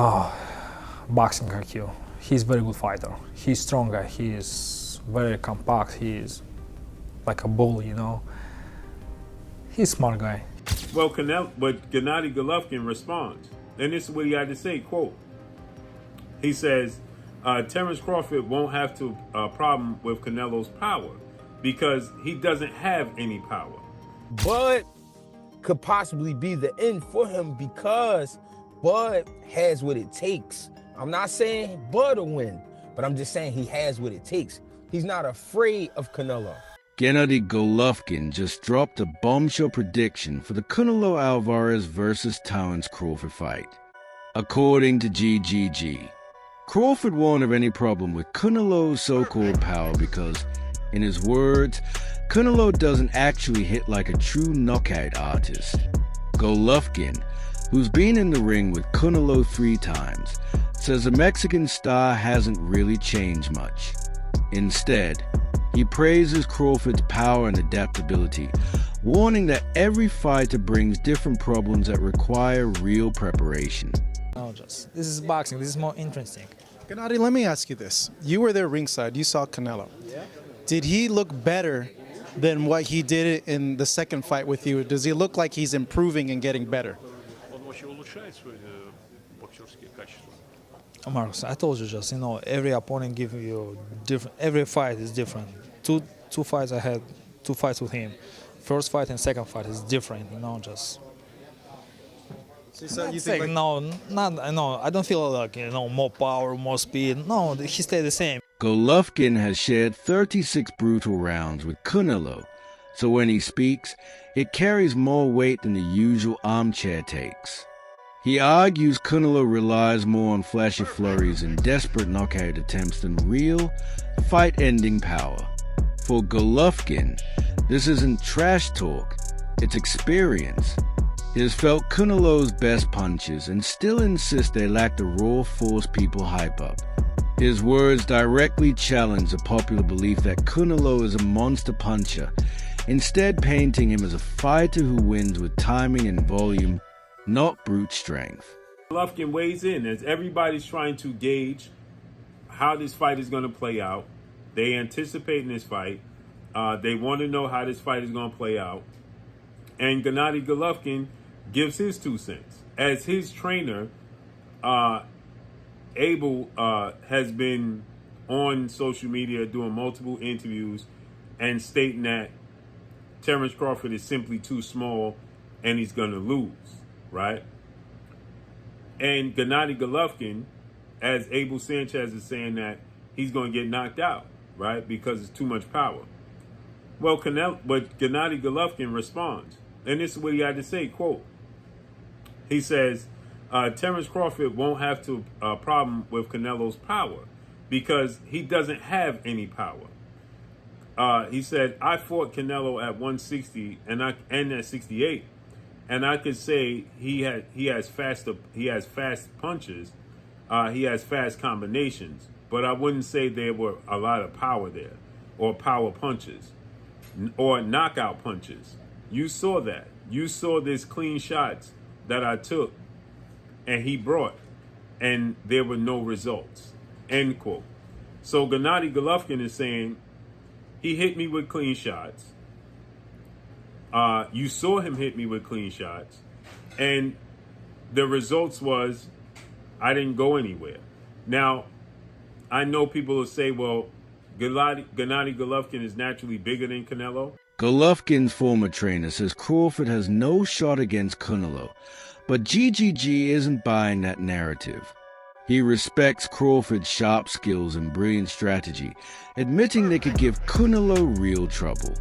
Oh, boxing IQ. He's very good fighter. He's stronger. He is very compact. He is like a bull, you know. He's a smart guy. Well, but Gennady Golovkin responds, and this is what he had to say, quote, he says, Terence Crawford won't have a problem with Canelo's power because he doesn't have any power. Bud could possibly be the end for him because Bud has what it takes. I'm not saying Bud will win, but I'm just saying he has what it takes. He's not afraid of Canelo. Gennady Golovkin just dropped a bombshell prediction for the Canelo Alvarez versus Terence Crawford fight. According to GGG, Crawford won't have any problem with Canelo's so-called power because, in his words, Canelo doesn't actually hit like a true knockout artist. Golovkin, who's been in the ring with Canelo 3 times, says the Mexican star hasn't really changed much. Instead, he praises Crawford's power and adaptability, warning that every fighter brings different problems that require real preparation. No, just this is boxing. This is more interesting. Gennady, let me ask you this. You were there ringside. You saw Canelo. Yeah. Did he look better than what he did in the second fight with you? Does he look like he's improving and getting better? Marcus, I told you just, you know, every opponent gives you different. Every fight is different. Two fights I had, 2 fights with him. First fight and second fight is different, you know, just. So you think like no, I don't feel like, you know, more power, more speed. No, he stayed the same. Golovkin has shared 36 brutal rounds with Canelo, so when he speaks, it carries more weight than the usual armchair takes. He argues Canelo relies more on flashy flurries and desperate knockout attempts than real, fight-ending power. For Golovkin, this isn't trash talk, it's experience. He has felt Canelo's best punches and still insists they lack the raw force people hype up. His words directly challenge the popular belief that Canelo is a monster puncher, instead painting him as a fighter who wins with timing and volume, not brute strength. Golovkin weighs in as everybody's trying to gauge how this fight is going to play out. They anticipate this fight. They want to know how this fight is going to play out. And Gennady Golovkin gives his 2 cents. As his trainer, Abel has been on social media doing multiple interviews and stating that Terence Crawford is simply too small and he's going to lose, right? And Gennady Golovkin, as Abel Sanchez is saying that he's going to get knocked out, right? Because it's too much power. Well, but Gennady Golovkin responds, and this is what he had to say, quote, he says, Terence Crawford won't have a problem with Canelo's power because he doesn't have any power. He said, I fought Canelo at 160 and at 68, and I could say he has fast punches, he has fast combinations, but I wouldn't say there were a lot of power there, or power punches, or knockout punches. You saw that. You saw this clean shots that I took and he brought, and there were no results, end quote. So Gennady Golovkin is saying he hit me with clean shots. You saw him hit me with clean shots, and the results was I didn't go anywhere. Now, I know people will say, well, Gennady Golovkin is naturally bigger than Canelo. Golovkin's former trainer says Crawford has no shot against Canelo, but GGG isn't buying that narrative. He respects Crawford's sharp skills and brilliant strategy, admitting they could give Canelo real trouble.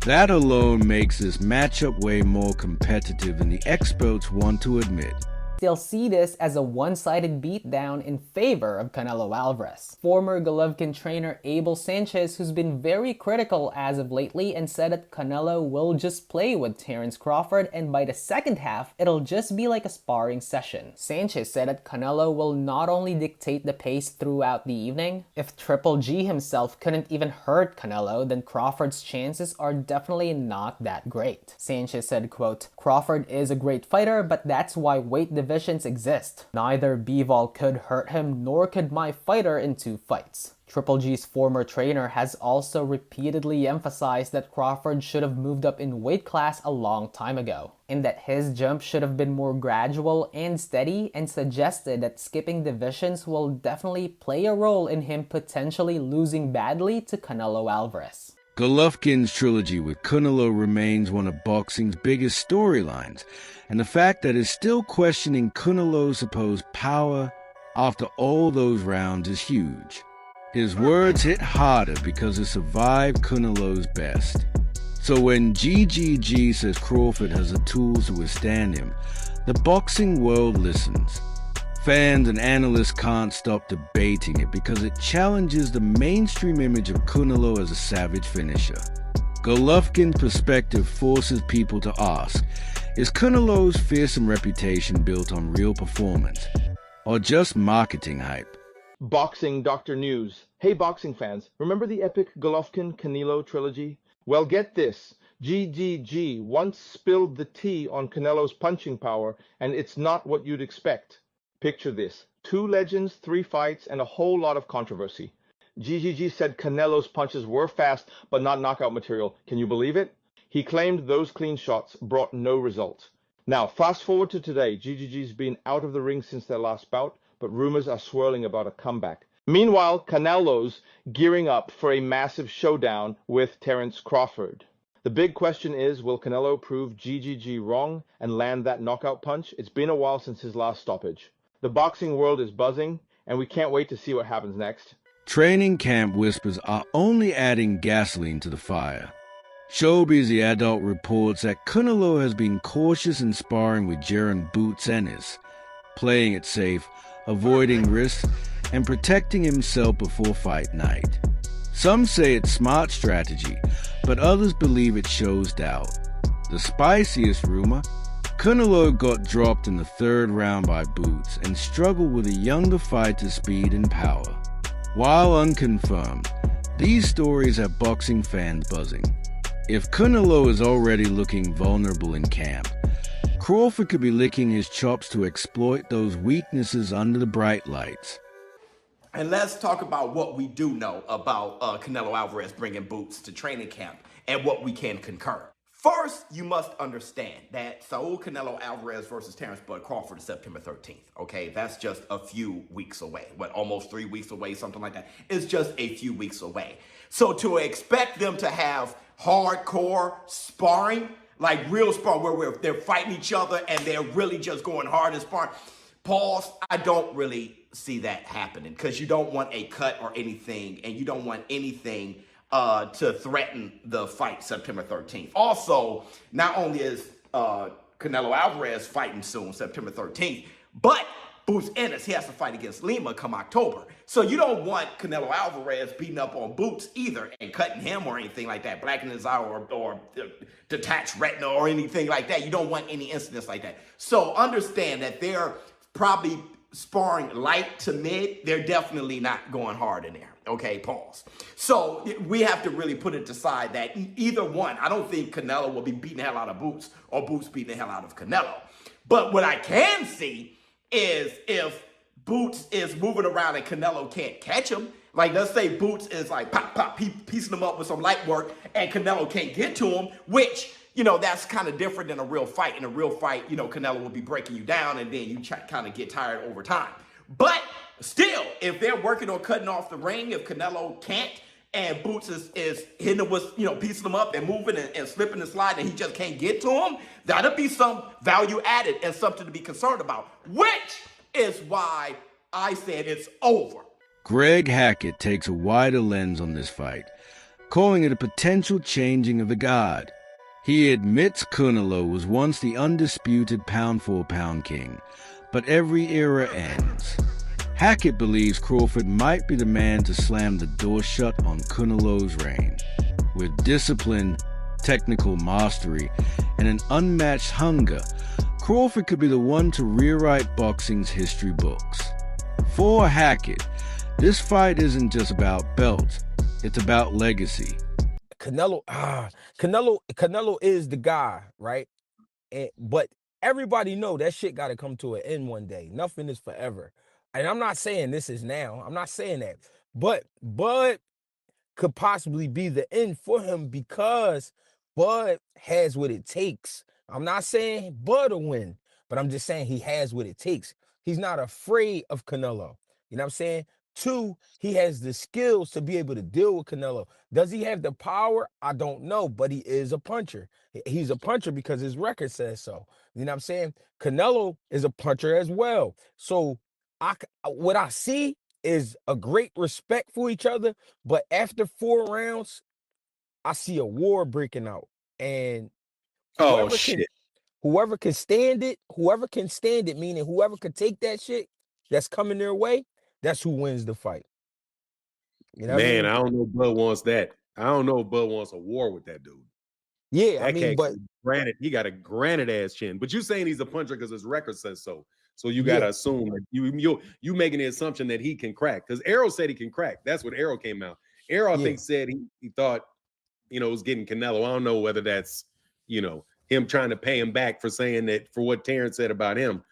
That alone makes this matchup way more competitive than the experts want to admit. They'll see this as a one-sided beatdown in favor of Canelo Alvarez. Former Golovkin trainer Abel Sanchez, who's been very critical as of lately and said that Canelo will just play with Terence Crawford and by the second half, it'll just be like a sparring session. Sanchez said that Canelo will not only dictate the pace throughout the evening, if Triple G himself couldn't even hurt Canelo, then Crawford's chances are definitely not that great. Sanchez said, quote, Crawford is a great fighter, but that's why weight division divisions exist. Neither Bivol could hurt him, nor could my fighter in 2 fights. Triple G's former trainer has also repeatedly emphasized that Crawford should have moved up in weight class a long time ago, and that his jump should have been more gradual and steady, and suggested that skipping divisions will definitely play a role in him potentially losing badly to Canelo Alvarez. Golovkin's trilogy with Canelo remains one of boxing's biggest storylines, and the fact that it's still questioning Canelo's supposed power after all those rounds is huge. His words hit harder because it survived Canelo's best. So when GGG says Crawford has the tools to withstand him, the boxing world listens. Fans and analysts can't stop debating it because it challenges the mainstream image of Canelo as a savage finisher. Golovkin's perspective forces people to ask, is Canelo's fearsome reputation built on real performance, or just marketing hype? Boxing Dr. News. Hey boxing fans, remember the epic Golovkin-Canelo trilogy? Well, get this. GGG once spilled the tea on Canelo's punching power, and it's not what you'd expect. Picture this. 2 legends, 3 fights, and a whole lot of controversy. GGG said Canelo's punches were fast, but not knockout material. Can you believe it? He claimed those clean shots brought no result. Now, fast forward to today. GGG's been out of the ring since their last bout, but rumors are swirling about a comeback. Meanwhile, Canelo's gearing up for a massive showdown with Terence Crawford. The big question is, will Canelo prove GGG wrong and land that knockout punch? It's been a while since his last stoppage. The boxing world is buzzing, and we can't wait to see what happens next. Training camp whispers are only adding gasoline to the fire. Showbiz the Adult reports that Canelo has been cautious in sparring with Jaron Boots Ennis, playing it safe, avoiding risks, and protecting himself before fight night. Some say it's smart strategy, but others believe it shows doubt. The spiciest rumor, Canelo got dropped in the 3rd round by Boots and struggled with a younger fighter's speed and power. While unconfirmed, these stories have boxing fans buzzing. If Canelo is already looking vulnerable in camp, Crawford could be licking his chops to exploit those weaknesses under the bright lights. And let's talk about what we do know about Canelo Alvarez bringing Boots to training camp and what we can concur. First, you must understand that Saul Canelo Alvarez versus Terence Bud Crawford is September 13th, okay? That's just a few weeks away. Almost 3 weeks away, something like that. It's just a few weeks away. So to expect them to have hardcore sparring, like real sparring, where they're fighting each other and they're really just going hard and sparring, pause, I don't really see that happening because you don't want a cut or anything, and you don't want anything to threaten the fight September 13th. Also, not only is Canelo Alvarez fighting soon, September 13th, but Boots Ennis, he has to fight against Lima come October. So you don't want Canelo Alvarez beating up on Boots either and cutting him or anything like that, blacking his eye or detached retina or anything like that. You don't want any incidents like that. So understand that they're probably sparring light to mid. They're definitely not going hard in there. Okay, pause. So we have to really put it aside that either one, I don't think Canelo will be beating the hell out of Boots or Boots beating the hell out of Canelo. But what I can see is if Boots is moving around and Canelo can't catch him, like let's say Boots is like pop, piecing him up with some light work and Canelo can't get to him, which, you know, that's kind of different than a real fight. In a real fight, you know, Canelo will be breaking you down and then you kind of get tired over time. But still, if they're working on cutting off the ring, if Canelo can't and Boots is hitting him with, you know, piecing him up and moving and slipping and sliding and he just can't get to him, that'll be some value added and something to be concerned about, which is why I said it's over. Greg Hackett takes a wider lens on this fight, calling it a potential changing of the guard. He admits Canelo was once the undisputed pound-for-pound king, but every era ends. Hackett believes Crawford might be the man to slam the door shut on Canelo's reign. With discipline, technical mastery, and an unmatched hunger, Crawford could be the one to rewrite boxing's history books. For Hackett, this fight isn't just about belts, it's about legacy. Canelo is the guy, right? But everybody know that shit got to come to an end one day. Nothing is forever. And I'm not saying this is now. I'm not saying that. But Bud could possibly be the end for him because Bud has what it takes. I'm not saying Bud will win, but I'm just saying he has what it takes. He's not afraid of Canelo. You know what I'm saying? Two, he has the skills to be able to deal with Canelo. Does he have the power? I don't know, but he is a puncher. He's a puncher because his record says so. You know what I'm saying? Canelo is a puncher as well. So what I see is a great respect for each other, but after 4 rounds, I see a war breaking out. And Oh whoever shit. can whoever can stand it, meaning whoever can take that shit that's coming their way, that's who wins the fight. You know what I Man, mean? I don't know if Bud wants that. I don't know if Bud wants a war with that dude. Yeah, That I mean, cat, but granted, he got a granite ass chin. But you saying he's a puncher because his record says so. So you Yeah. gotta assume that you making the assumption that he can crack. Because Arrow said he can crack. That's what Arrow came out. Arrow, I Yeah. think, said he thought, was getting Canelo. I don't know whether that's, him trying to pay him back for saying that, for what Terrence said about him.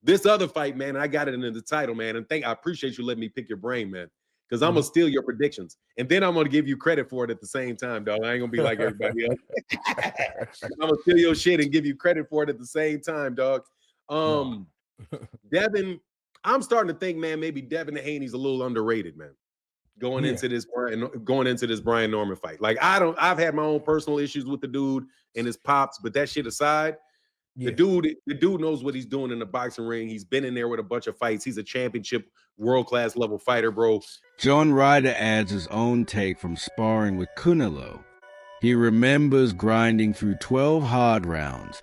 This other fight, man, I got it in the title, man. And I appreciate you letting me pick your brain, man. Because I'm gonna steal your predictions. And then I'm gonna give you credit for it at the same time, dog. I ain't gonna be like everybody else. I'm gonna steal your shit and give you credit for it at the same time, dog. Devin, I'm starting to think, man, maybe Devin Haney's a little underrated, man. Going into this Brian Norman fight. Like, I've had my own personal issues with the dude and his pops, but that shit aside, the dude knows what he's doing in the boxing ring. He's been in there with a bunch of fights. He's a championship world-class level fighter, bro. John Ryder adds his own take from sparring with Canelo. He remembers grinding through 12 hard rounds,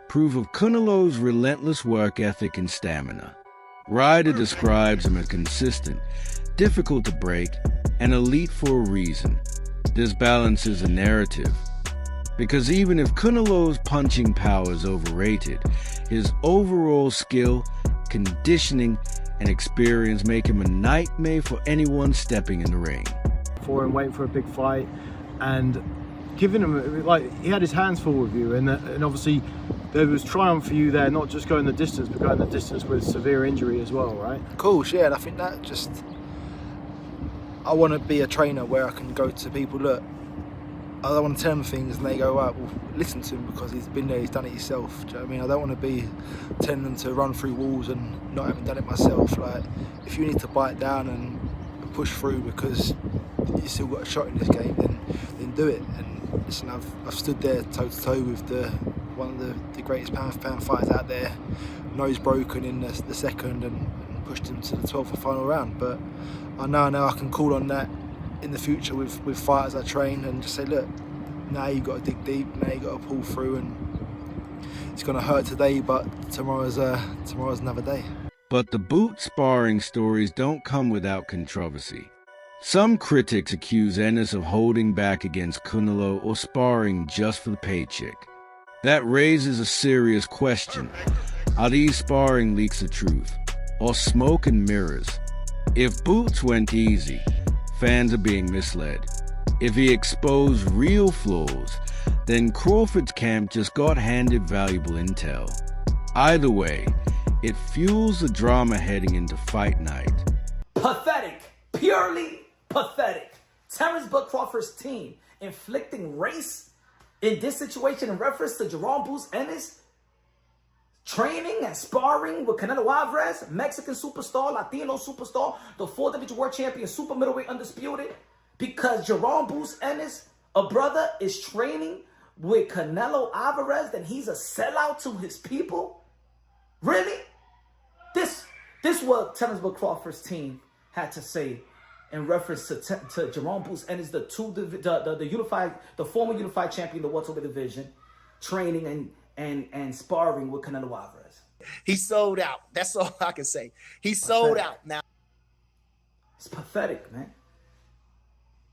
proof of Canelo's relentless work ethic and stamina. Ryder describes him as consistent, difficult to break, and elite for a reason. This balances the narrative, because even if Canelo's punching power is overrated, his overall skill, conditioning, and experience make him a nightmare for anyone stepping in the ring. For him, waiting for a big fight, and giving him, like, he had his hands full with you, and obviously there was triumph for you there, not just going the distance, but going the distance with severe injury as well, right? Of course, yeah, and I think that just, I want to be a trainer where I can go to people, look, I don't want to tell them things and they go, right, well, listen to him because he's been there, he's done it himself. Do you know what I mean? I don't want to be telling them to run through walls and not having done it myself. Like, if you need to bite down and push through because you still got a shot in this game, then do it. And listen, I've stood there toe to toe with one of the greatest pound for pound fighters out there, nose broken in the second, and pushed him to the 12th and final round. But I know now I can call on that in the future with fighters I train and just say, look, now you got to dig deep, now you got to pull through, and it's going to hurt today, but tomorrow's another day. But the boot sparring stories don't come without controversy. Some critics accuse Ennis of holding back against Canelo or sparring just for the paycheck. That raises a serious question. Are these sparring leaks the truth, or smoke and mirrors? If Boots went easy, fans are being misled. If he exposed real flaws, then Crawford's camp just got handed valuable intel. Either way, it fuels the drama heading into fight night. Pathetic. Purely pathetic. Terrence Bud Crawford's team inflicting race in this situation in reference to Jerome Boots Ennis training and sparring with Canelo Alvarez, Mexican superstar, Latino superstar, the 4W world champion, super middleweight undisputed, because Jerome Boots Ennis, a brother, is training with Canelo Alvarez, then he's a sellout to his people? Really? This what Terrence Bud Crawford's team had to say in reference to Jerome Boots Ennis, the former unified champion, the welterweight division, training and sparring with Canelo Alvarez. He sold out. That's all I can say. He sold out now. It's pathetic, man.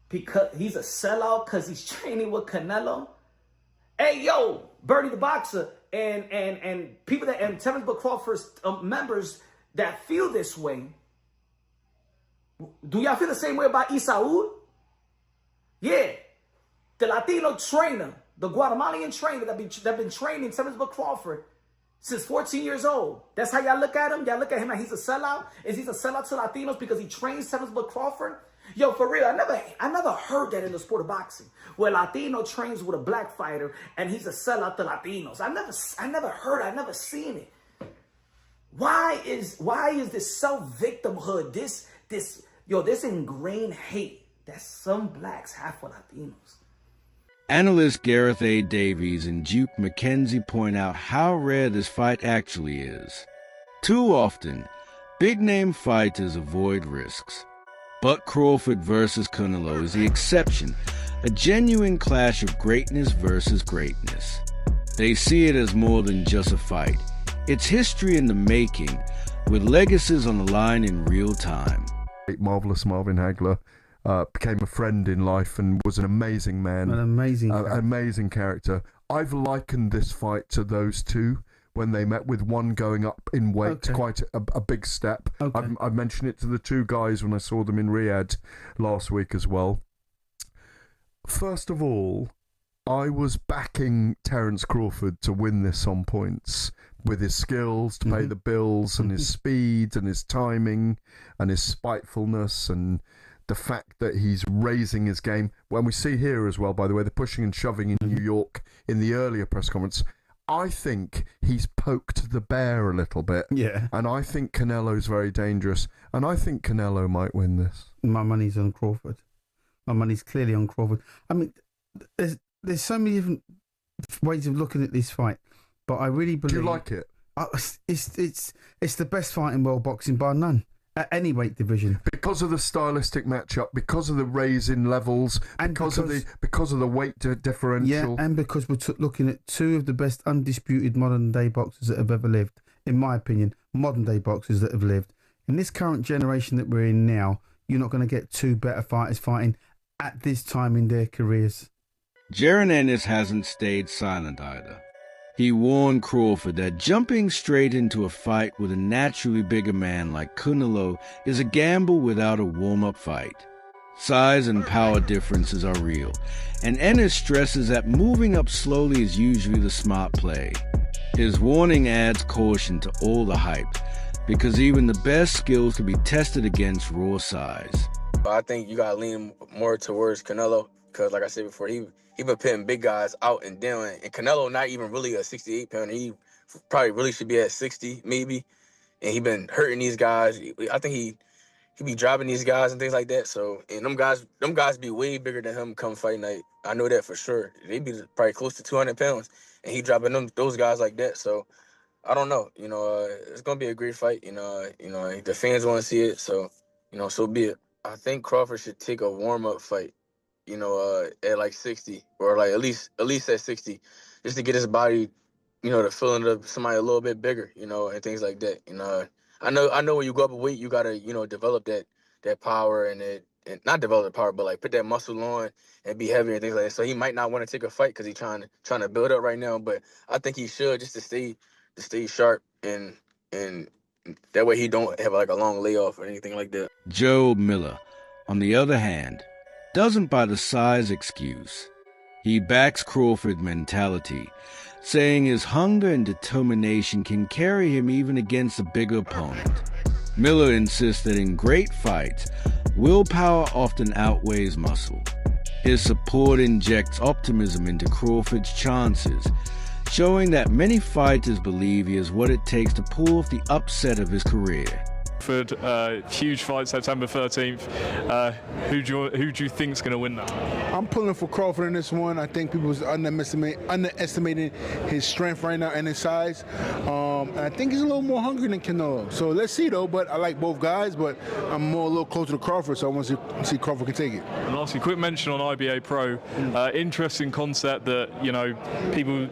Because he's a sellout because he's training with Canelo. Hey, yo, Bernie the Boxer and people that, and Terrence Bud Crawford's members that feel this way. Do y'all feel the same way about Isaud? Yeah. The Latino trainer, the Guatemalan trainer that been training Terrence Bud Crawford Since 14 years old. That's how y'all look at him? Y'all look at him like he's a sellout? Is he a sellout to Latinos because he trains Terrence Bud Crawford? Yo, for real, I never heard that in the sport of boxing, where Latino trains with a black fighter and he's a sellout to Latinos. I never seen it. Why is this self-victimhood, this ingrained hate that some blacks have for Latinos? Analyst Gareth A. Davies and Duke McKenzie point out how rare this fight actually is. Too often, big-name fighters avoid risks. But Crawford versus Canelo is the exception, a genuine clash of greatness versus greatness. They see it as more than just a fight. It's history in the making, with legacies on the line in real time. Marvelous Marvin Hagler became a friend in life and was an amazing man. An amazing character. I've likened this fight to those two when they met, with one going up in weight, quite a big step. I've mentioned it to the two guys when I saw them in Riyadh last week as well. First of all, I was backing Terence Crawford to win this on points, with his skills to pay the bills and his speed and his timing and his spitefulness and the fact that he's raising his game. When we see here as well, by the way, the pushing and shoving in New York in the earlier press conference, I think he's poked the bear a little bit. Yeah. And I think Canelo's very dangerous. And I think Canelo might win this. My money's on Crawford. My money's clearly on Crawford. I mean, there's so many different ways of looking at this fight, but I really believe... Do you like it? It's the best fight in world boxing, bar none. At any weight division, because of the stylistic matchup, because of the raise in levels, and because of the weight differential. Yeah, and because we're looking at two of the best undisputed modern day boxers that have ever lived, in my opinion, modern day boxers that have lived. In this current generation that we're in now, you're not going to get two better fighters fighting at this time in their careers. Jaron Ennis hasn't stayed silent either. He warned Crawford that jumping straight into a fight with a naturally bigger man like Canelo is a gamble without a warm-up fight. Size and power differences are real, and Ennis stresses that moving up slowly is usually the smart play. His warning adds caution to all the hype, because even the best skills can be tested against raw size. I think you gotta lean more towards Canelo, because like I said before, he been putting big guys out and down, and Canelo not even really a 68 pounder. He probably really should be at 60 maybe, and he been hurting these guys. I think he be dropping these guys and things like that. So, and them guys be way bigger than him come fight night. I know that for sure. They be probably close to 200 pounds, and he dropping those guys like that. So I don't know. It's gonna be a great fight. The fans want to see it, so so be it. I think Crawford should take a warm up fight. At like 60, or like at least at 60, just to get his body, to feeling of somebody a little bit bigger, and things like that. I know when you go up a weight, you gotta, develop that power and not develop the power, but like put that muscle on and be heavier and things like that. So he might not want to take a fight because he's trying to build up right now. But I think he should, just to stay sharp and that way he don't have like a long layoff or anything like that. Joe Miller, on the other hand, doesn't buy the size excuse. He backs Crawford mentality, saying his hunger and determination can carry him even against a bigger opponent. Miller insists that in great fights, willpower often outweighs muscle. His support injects optimism into Crawford's chances, showing that many fighters believe he has what it takes to pull off the upset of his career. Huge fight September 13th. Who do you think's going to win that? I'm pulling for Crawford in this one. I think people was underestimating his strength right now and his size. And I think he's a little more hungry than Canelo. So let's see though. But I like both guys, but I'm a little closer to Crawford, so I want to see Crawford can take it. And lastly, quick mention on IBA Pro. Interesting concept that people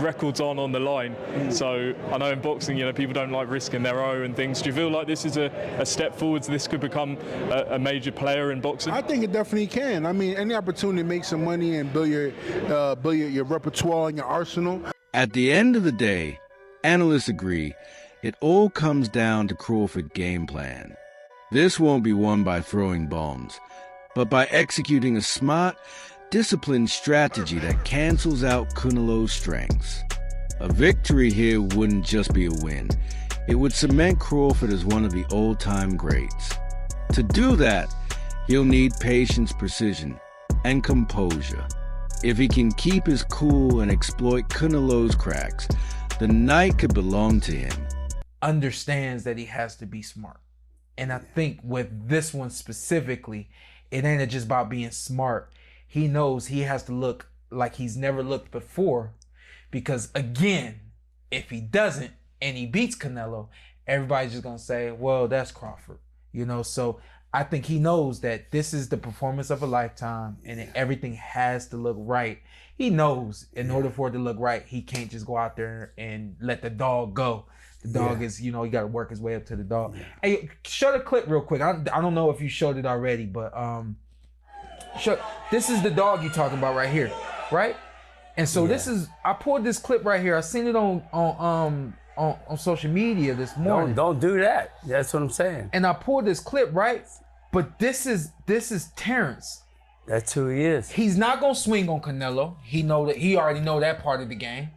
records on the line. So I know in boxing, people don't like risking their own and things. Do you feel like this is a step forwards? This could become a major player in boxing? I think it definitely can. I mean, any opportunity to make some money and build your repertoire and your arsenal. At the end of the day, analysts agree it all comes down to Crawford's game plan. This won't be won by throwing bombs, but by executing a smart, disciplined strategy that cancels out Canelo's strengths. A victory here wouldn't just be a win. It would cement Crawford as one of the old-time greats. To do that, he'll need patience, precision, and composure. If he can keep his cool and exploit Canelo's cracks, the night could belong to him. Understands that he has to be smart. And I think with this one specifically, it ain't just about being smart. He knows he has to look like he's never looked before, because again, if he doesn't and he beats Canelo, everybody's just gonna say, well, that's Crawford, you know? So I think he knows that this is the performance of a lifetime and that everything has to look right. He knows in order for it to look right, he can't just go out there and let the dog go. The dog is, you know, you got to work his way up to the dog. Hey, show the clip real quick. I don't know if you showed it already, but this is the dog you're talking about right here, right? And so this is, I pulled this clip right here. I seen it on social media this morning. Don't do that. That's what I'm saying. And I pulled this clip, right? But this is Terrence. That's who he is. He's not gonna swing on Canelo. He already know that part of the game.